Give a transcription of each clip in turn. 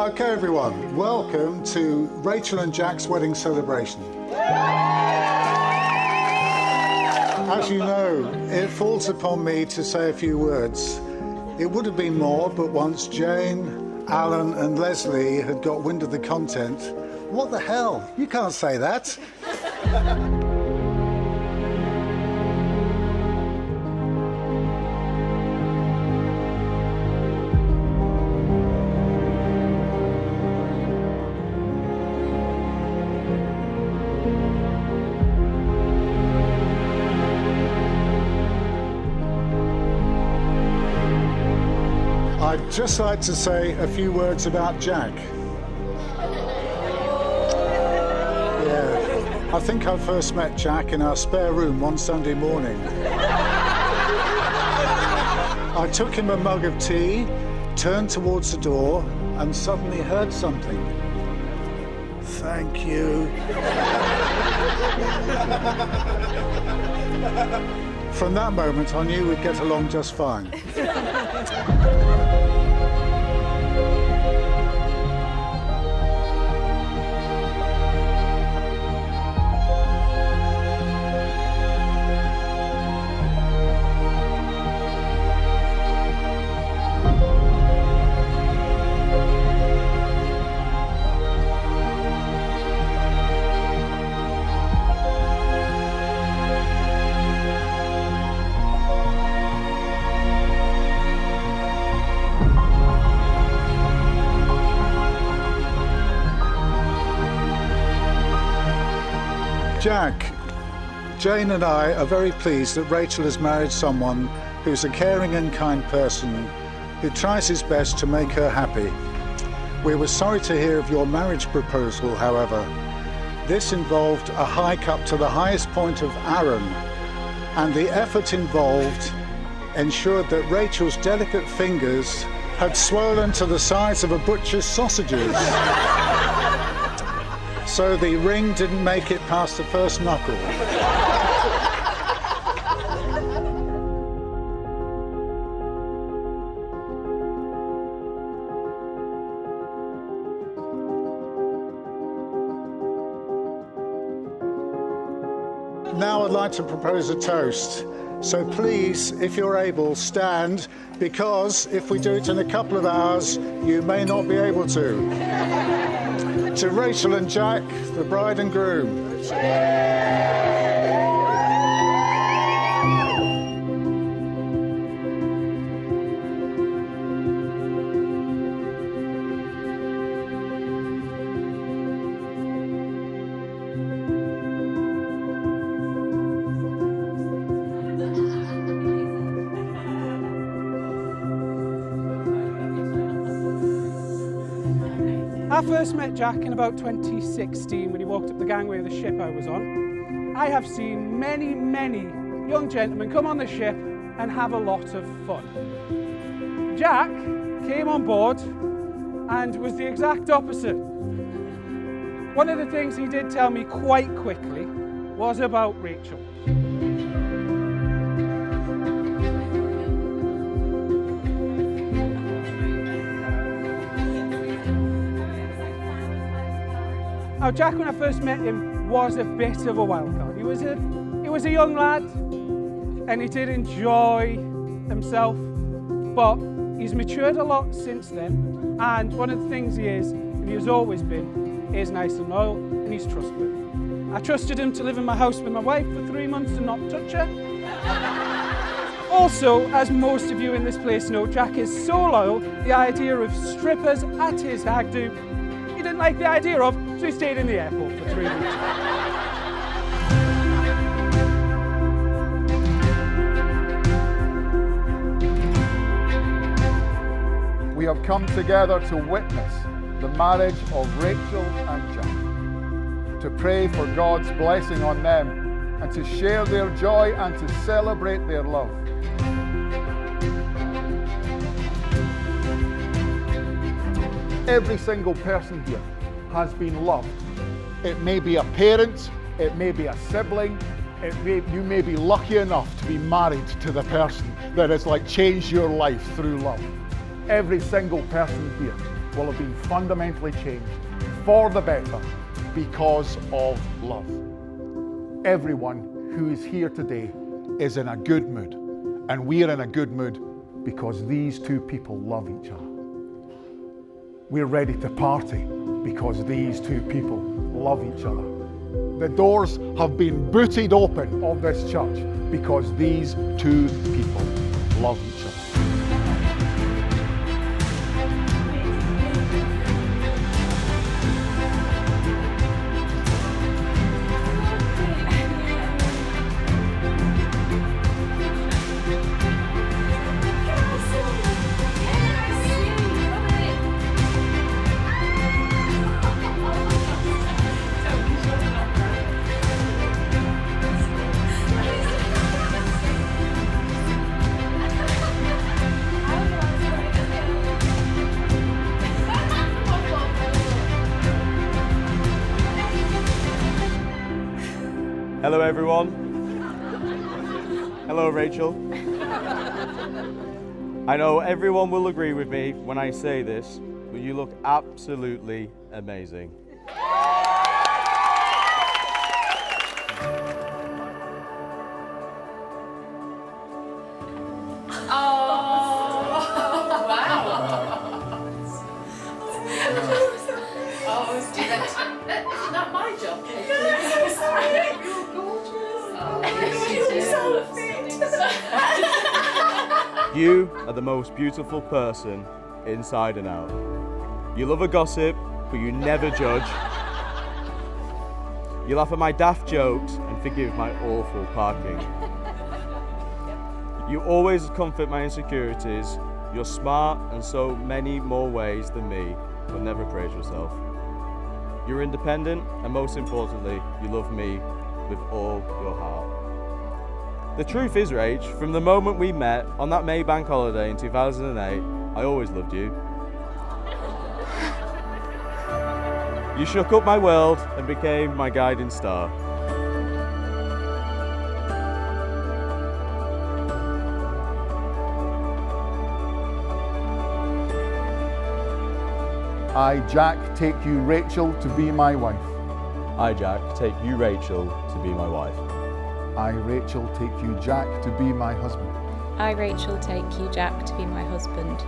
Okay everyone, welcome to Rachel and Jack's wedding celebration. As you know, it falls upon me to say a few words. It would have been more, but once Jane, Alan and Leslie had got wind of the content, what the hell? You can't say that. I'd just like to say a few words about Jack. Yeah, I think I first met Jack in our spare room one Sunday morning. I took him a mug of tea, turned towards the door, and suddenly heard something. Thank you. From that moment, I knew we'd get along just fine. Jack, Jane and I are very pleased that Rachel has married someone who's a caring and kind person who tries his best to make her happy. We were sorry to hear of your marriage proposal, however. This involved a hike up to the highest point of Arran, and the effort involved ensured that Rachel's delicate fingers had swollen to the size of a butcher's sausages. So the ring didn't make it past the first knuckle. Now I'd like to propose a toast. So please, if you're able, stand, because if we do it in a couple of hours, you may not be able to. To Rachel and Jack, the bride and groom. I first met Jack in about 2016 when he walked up the gangway of the ship I was on. I have seen many, many young gentlemen come on the ship and have a lot of fun. Jack came on board and was the exact opposite. One of the things he did tell me quite quickly was about Rachel. Now, Jack, when I first met him, was a bit of a wild card. He was a young lad, and he did enjoy himself, but he's matured a lot since then. And one of the things he is, and he has always been, is nice and loyal, and he's trustworthy. I trusted him to live in my house with my wife for 3 months and not touch her. Also, as most of you in this place know, Jack is so loyal, the idea of strippers at his hag do, he didn't like the idea of, so he stayed in the airport for 3 weeks. We have come together to witness the marriage of Rachel and Jack, to pray for God's blessing on them and to share their joy and to celebrate their love. Every single person here has been loved. It may be a parent, it may be a sibling, you may be lucky enough to be married to the person that has changed your life through love. Every single person here will have been fundamentally changed for the better because of love. Everyone who is here today is in a good mood, and we are in a good mood because these two people love each other. We're ready to party because these two people love each other. The doors have been booted open of this church because these two people love each other. Hello everyone. Hello Rachel. I know everyone will agree with me when I say this, but you look absolutely amazing. It's not my job. You are the most beautiful person inside and out. You love a gossip, but you never judge. You laugh at my daft jokes and forgive my awful parking. You always comfort my insecurities. You're smart in so many more ways than me, but never praise yourself. You're independent, and most importantly, you love me with all your heart. The truth is, Rach, from the moment we met on that May bank holiday in 2008, I always loved you. You shook up my world and became my guiding star. I, Jack, take you, Rachel, to be my wife. I, Jack, take you, Rachel, to be my wife. I, Rachel, take you, Jack, to be my husband. I, Rachel, take you, Jack, to be my husband.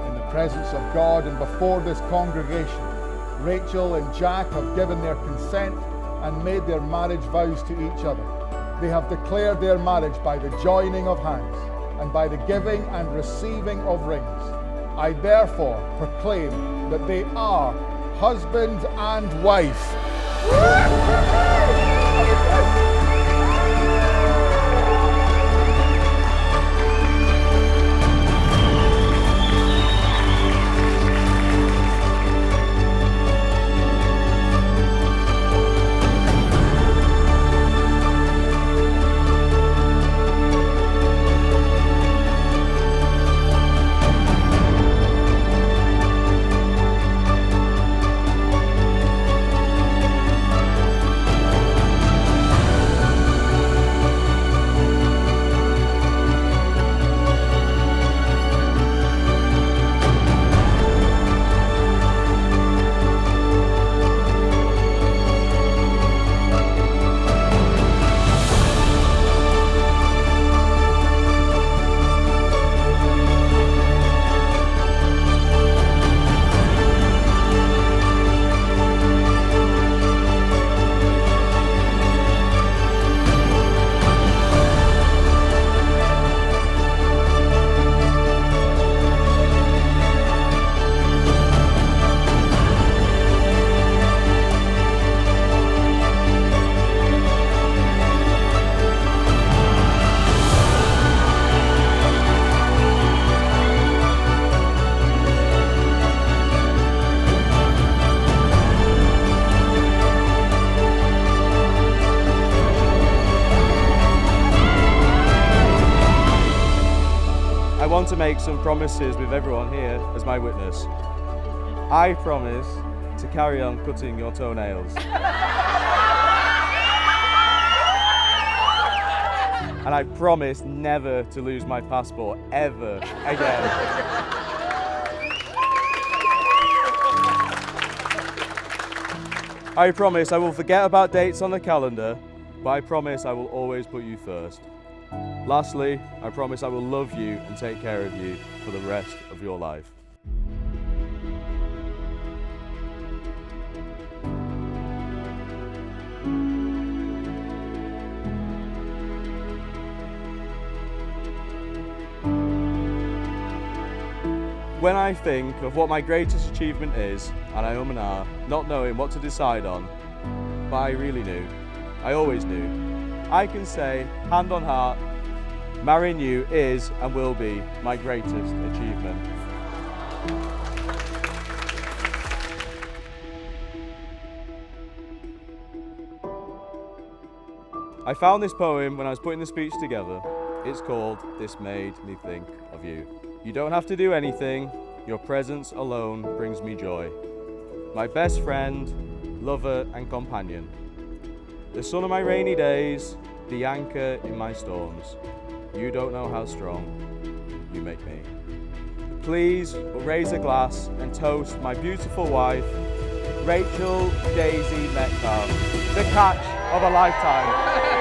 In the presence of God and before this congregation, Rachel and Jack have given their consent and made their marriage vows to each other. They have declared their marriage by the joining of hands and by the giving and receiving of rings. I therefore proclaim that they are husband and wife. to make some promises with everyone here as my witness. I promise to carry on cutting your toenails. And I promise never to lose my passport ever again. I promise I will forget about dates on the calendar, but I promise I will always put you first. Lastly, I promise I will love you and take care of you for the rest of your life. When I think of what my greatest achievement is, and I and ah, not knowing what to decide on, but I really knew, I always knew, I can say, hand on heart, marrying you is and will be my greatest achievement. I found this poem when I was putting the speech together. It's called This Made Me Think of You. You don't have to do anything, your presence alone brings me joy. My best friend, lover and companion. The sun of my rainy days, the anchor in my storms. You don't know how strong you make me. Please raise a glass and toast my beautiful wife, Rachel Daisy Metcalf, the catch of a lifetime.